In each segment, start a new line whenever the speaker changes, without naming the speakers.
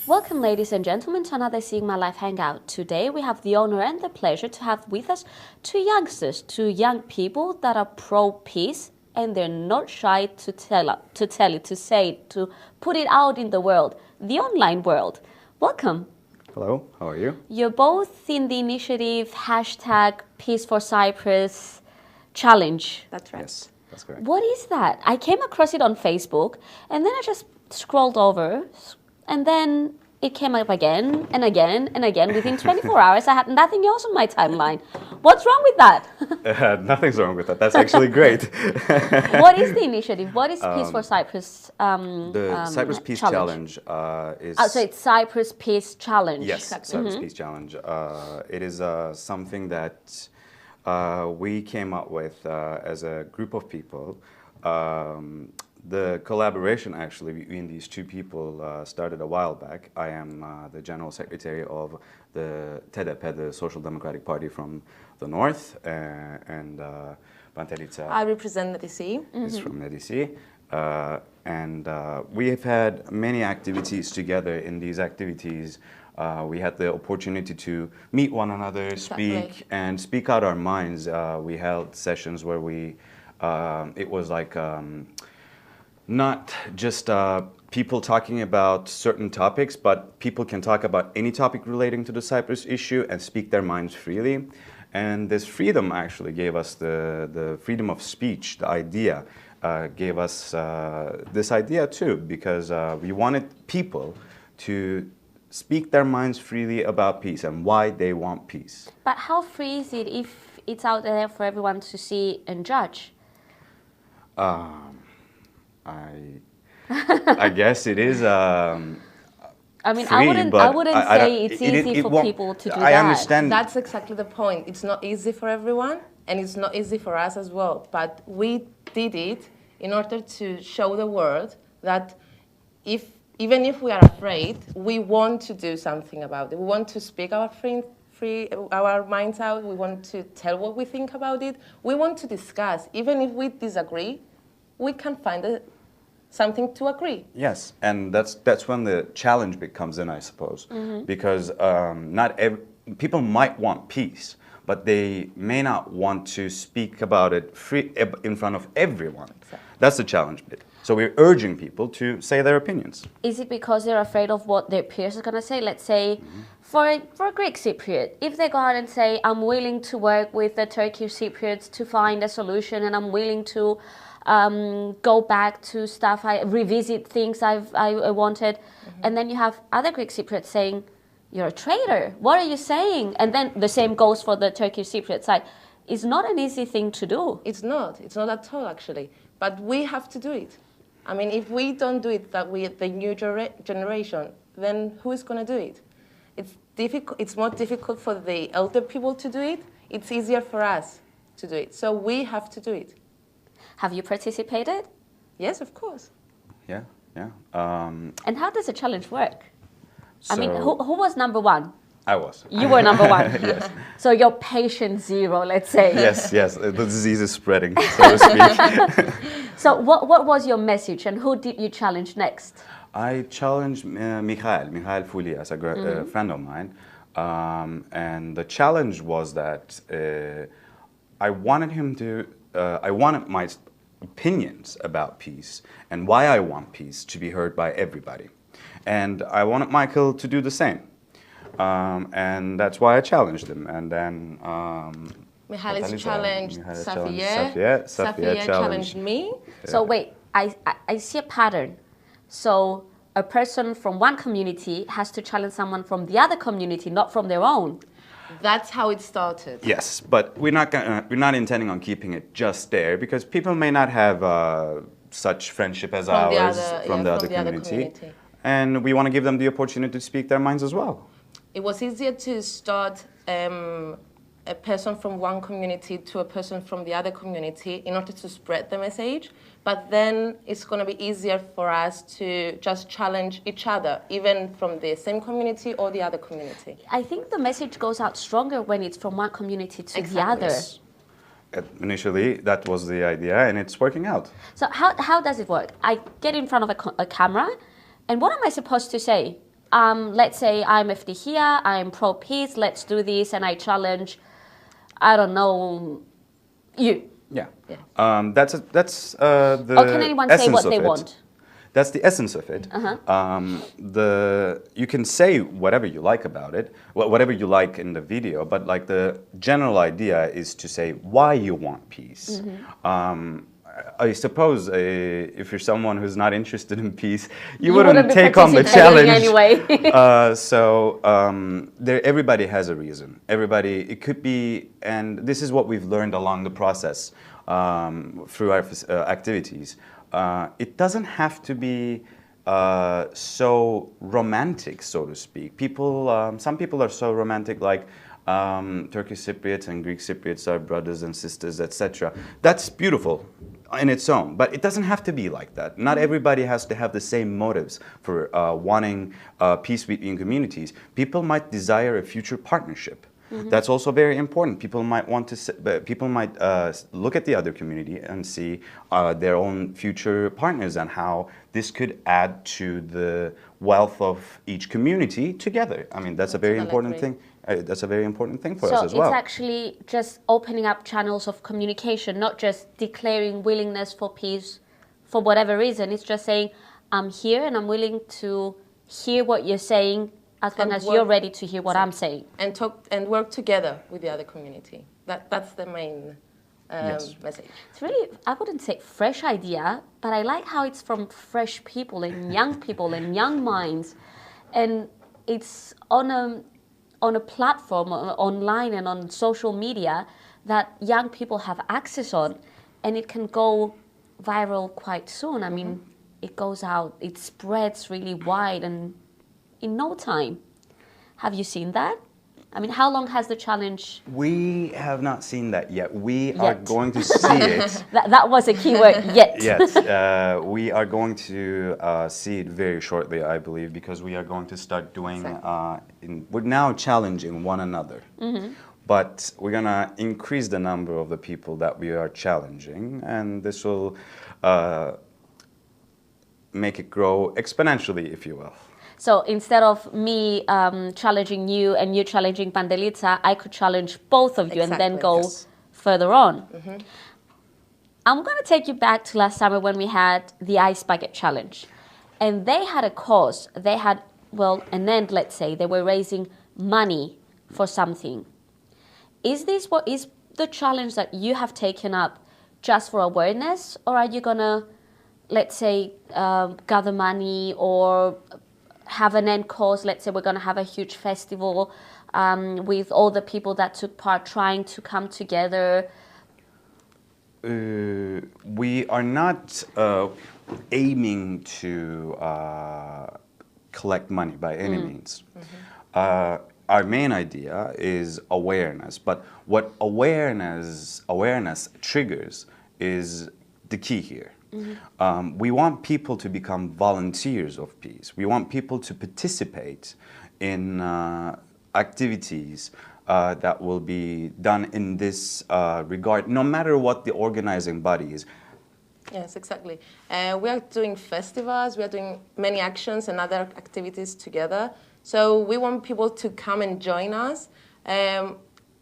Welcome, ladies and gentlemen, to another Sigma Life Hangout. Today, we have the honor and the pleasure to have with us two youngsters, two young people that are pro-peace, and they're not shy to say it, to put it out in the world, the online world. Welcome.
Hello, how are you?
You're both in the initiative hashtag Peace for Cyprus challenge.
That's right.
Yes, that's correct.
What is that? I came across it on Facebook, and then I just scrolled over, and then it came up again and again and again. Within 24 hours, I had nothing else on my timeline. What's wrong with that?
Nothing's wrong with that. That's actually great.
What is the initiative? What is Peace for Cyprus
The Cyprus Peace Challenge is...
Oh, so it's Cyprus Peace Challenge.
Yes, Cyprus Peace Challenge. It is something that we came up with as a group of people. The collaboration actually between these two people started a while back. I am the General Secretary of the TDP, the Social Democratic Party from the North, and Pantelica
I represent the DC.
is from the DC. And we have had many activities together. In these activities, we had the opportunity to meet one another, speak, and speak out our minds. We held sessions where we, it was like, not just people talking about certain topics, but people can talk about any topic relating to the Cyprus issue and speak their minds freely. And this freedom actually gave us the freedom of speech, the idea, gave us this idea too, because we wanted people to speak their minds freely about peace and why they want peace.
But how free is it if it's out there for everyone to see and judge?
I guess it is.
I mean,
free,
I wouldn't say it's easy for people to do that.
I understand.
That's exactly the point. It's not easy for everyone, and it's not easy for us as well. But we did it in order to show the world that even if we are afraid, we want to do something about it. We want to speak our our minds out. We want to tell what we think about it. We want to discuss. Even if we disagree, we can find something to agree.
Yes, and that's when the challenge comes in, I suppose, because people might want peace, but they may not want to speak about it in front of everyone. Exactly. That's the challenge bit. So we're urging people to say their opinions.
Is it because they're afraid of what their peers are going to say? Let's say, for a Greek Cypriot, if they go out and say, I'm willing to work with the Turkish Cypriots to find a solution, and I'm willing to go back to stuff, revisit things I wanted, and then you have other Greek Cypriots saying, you're a traitor, what are you saying? And then the same goes for the Turkish Cypriot side. It's not an easy thing to do.
It's not at all actually, but we have to do it. I mean, if we don't do it, the new generation, then who is going to do it? It's difficult. It's more difficult for the elder people to do it. It's easier for us to do it. So we have to do it.
Have you participated?
Yes, of course.
Yeah.
And how does the challenge work?
So
I mean, who was number one?
I was.
You were number one.
Yes.
So you're patient zero, let's say.
Yes. The disease is spreading, so to speak.
So what was your message, and who did you challenge next?
I challenged Michael Foulias, a friend of mine, and the challenge was that I wanted him to. I wanted my opinions about peace and why I want peace to be heard by everybody, and I wanted Michael to do the same. And that's why I challenged him. And then
Mihalis challenged Safiye challenged me.
Yeah. So wait, I see a pattern. So a person from one community has to challenge someone from the other community, not from their own.
That's how it started.
Yes, but we're not intending on keeping it just there, because people may not have such friendship as ours from the other community. And we want to give them the opportunity to speak their minds as well.
It was easier to start a person from one community to a person from the other community in order to spread the message. But then it's going to be easier for us to just challenge each other, even from the same community or the other community.
I think the message goes out stronger when it's from one community to the other.
Yes. Initially, that was the idea, and it's working out.
So how does it work? I get in front of a camera, and what am I supposed to say? let's say I'm Ευτυχία, I'm pro-peace, let's do this, and I challenge, I don't know, you.
Yeah.
Yeah.
That's the
Or can anyone say
essence
what
of
they
it.
want?
That's the essence of it. You can say whatever you like about it, whatever you like in the video, but like the general idea is to say why you want peace. I suppose if you're someone who's not interested in peace, you wouldn't
be
take on the
participating
challenge
anyway.
Everybody has a reason. Everybody, it could be, and this is what we've learned along the process through our activities. It doesn't have to be so romantic, so to speak. Some people are so romantic, like Turkish Cypriots and Greek Cypriots are brothers and sisters, etc. That's beautiful in its own, but it doesn't have to be like that. Not everybody has to have the same motives for wanting peace between communities. People might desire a future partnership. That's also very important. People might look at the other community and see their own future partners and how this could add to the wealth of each community together. I mean, that's a very important thing. That's a very important thing for us as well.
So it's actually just opening up channels of communication, not just declaring willingness for peace for whatever reason. It's just saying, I'm here and I'm willing to hear what you're saying as long as you're ready to hear what I'm saying.
And talk and work together with the other community. That's the main message.
It's really, I wouldn't say fresh idea, but I like how it's from fresh people and young minds. And it's on a platform online and on social media that young people have access on, and it can go viral quite soon. I mean, it goes out, it spreads really wide and in no time. Have you seen that? I mean, how long has the challenge?
We have not seen that yet. We are going to see it.
That was a key word, yet.
Yes, we are going to see it very shortly, I believe, because we are going to start doing, we're now challenging one another. But we're going to increase the number of the people that we are challenging, and this will make it grow exponentially, if you will.
So instead of me challenging you and you challenging Pandelica, I could challenge both of you and then go further on. I'm going to take you back to last summer when we had the Ice Bucket Challenge. And they had a cause. They had, well, an end, let's say. They were raising money for something. Is this what is the challenge that you have taken up just for awareness? Or are you going to, let's say, gather money or have an end cause? Let's say we're going to have a huge festival with all the people that took part trying to come together.
We are not aiming to collect money by any means. Our main idea is awareness, but what awareness triggers is the key here. We want people to become volunteers of peace. We want people to participate in activities that will be done in this regard, no matter what the organizing body is.
Yes, exactly. We are doing festivals, we are doing many actions and other activities together. So we want people to come and join us.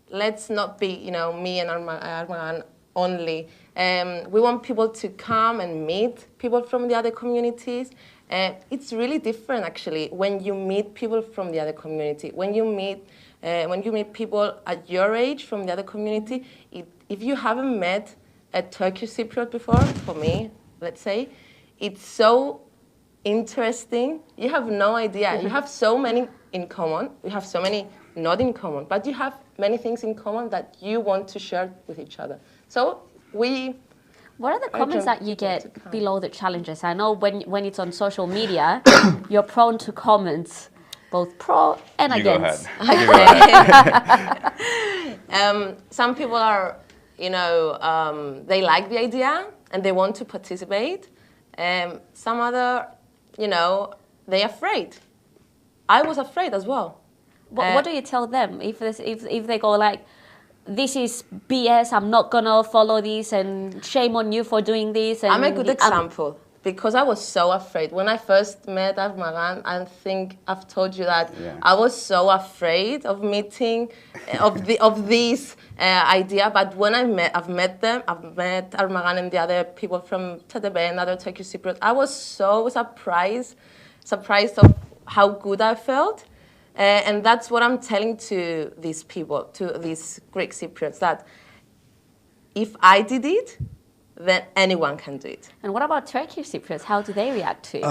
Let's not be, me and Armagan only. We want people to come and meet people from the other communities. It's really different, actually, when you meet people from the other community. When you meet people at your age from the other community, if you haven't met a Turkish Cypriot before, for me, let's say, it's so interesting. You have no idea. You have so many in common. You have so many not in common, but you have many things in common that you want to share with each other. So
what are the comments that you get below the challenges? I know when it's on social media, you're prone to comments, both pro and against.
Go ahead.
Some people are, they like the idea and they want to participate. Some other, they're afraid. I was afraid as well.
What do you tell them if they go like, this is BS, I'm not going to follow this, and shame on you for doing this? And
I'm a good example. because I was so afraid. When I first met Armagan, I think I've told you that
Yeah.
I was so afraid of meeting, of this idea. But when I've met them, I've met Armagan and the other people from TTB and other Turkish Cypriots. I was so surprised of how good I felt. And that's what I'm telling to these people, to these Greek Cypriots, that if I did it, then anyone can do it.
And what about Turkish Cypriots? How do they react to it?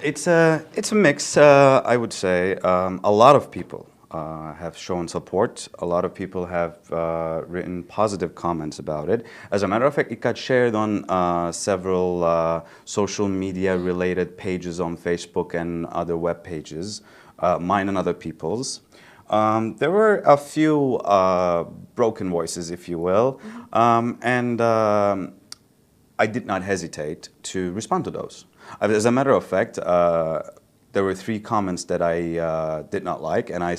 It's a mix, I would say. A lot of people have shown support. A lot of people have written positive comments about it. As a matter of fact, it got shared on several social media-related pages on Facebook and other web pages, mine and other people's. There were a few broken voices, if you will, and I did not hesitate to respond to those. As a matter of fact, there were 3 comments that I did not like, and I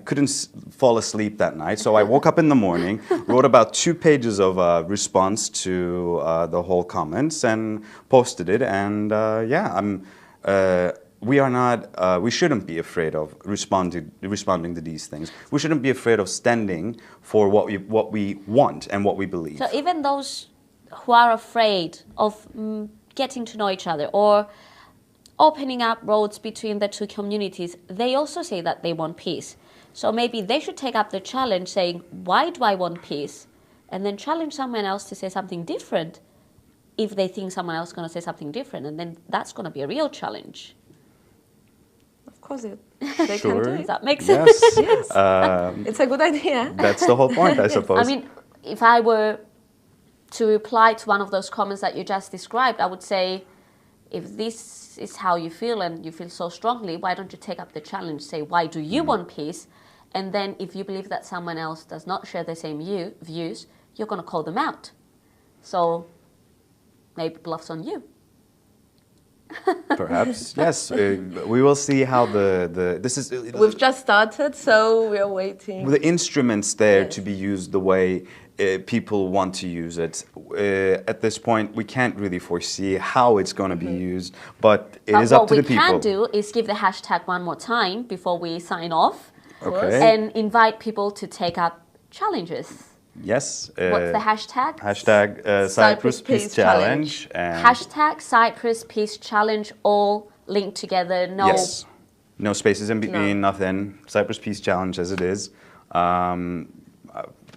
couldn't fall asleep that night, so I woke up in the morning, wrote about 2 pages of response to the whole comments, and posted it. And we shouldn't be afraid of responding to these things. We shouldn't be afraid of standing for what we want and what we believe.
So even those who are afraid of getting to know each other or opening up roads between the 2 communities, they also say that they want peace. So maybe they should take up the challenge saying, why do I want peace? And then challenge someone else to say something different if they think someone else is going to say something different. And then that's going to be a real challenge.
Of course, they can do
Does
it.
that make sense?
Yes. It's a good idea.
That's the whole point, I suppose.
I mean, if I were to reply to one of those comments that you just described, I would say, if this is how you feel and you feel so strongly, why don't you take up the challenge? Say, why do you want peace? And then if you believe that someone else does not share the same views, you're going to call them out. So maybe bluff's on you.
Perhaps, yes. We will see how this is.
We've just started, so we are waiting.
The instruments there
Yes.
to be used the way people want to use it. At this point, we can't really foresee how it's going to be used, but it is up to the people.
What we can do is give the hashtag one more time before we sign off,
Okay.
and invite people to take up challenges.
Yes.
What's the hashtag?
Hashtag Cyprus Peace Challenge. And
Hashtag Cyprus Peace Challenge, all linked together. No.
yes. No spaces in between, nothing. Cyprus Peace Challenge as it is.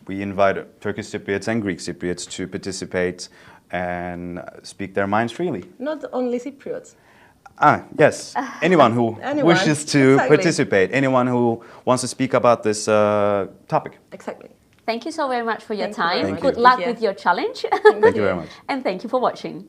We invite Turkish Cypriots and Greek Cypriots to participate and speak their minds freely.
Not only Cypriots.
Yes. Anyone who
Anyone,
wishes to
exactly.
participate. Anyone who wants to speak about this topic.
Exactly.
Thank you so very much for your
Thank you very
time.
much.
Good
Thank
luck
you.
with your challenge.
Thank you very much.
And thank you for watching.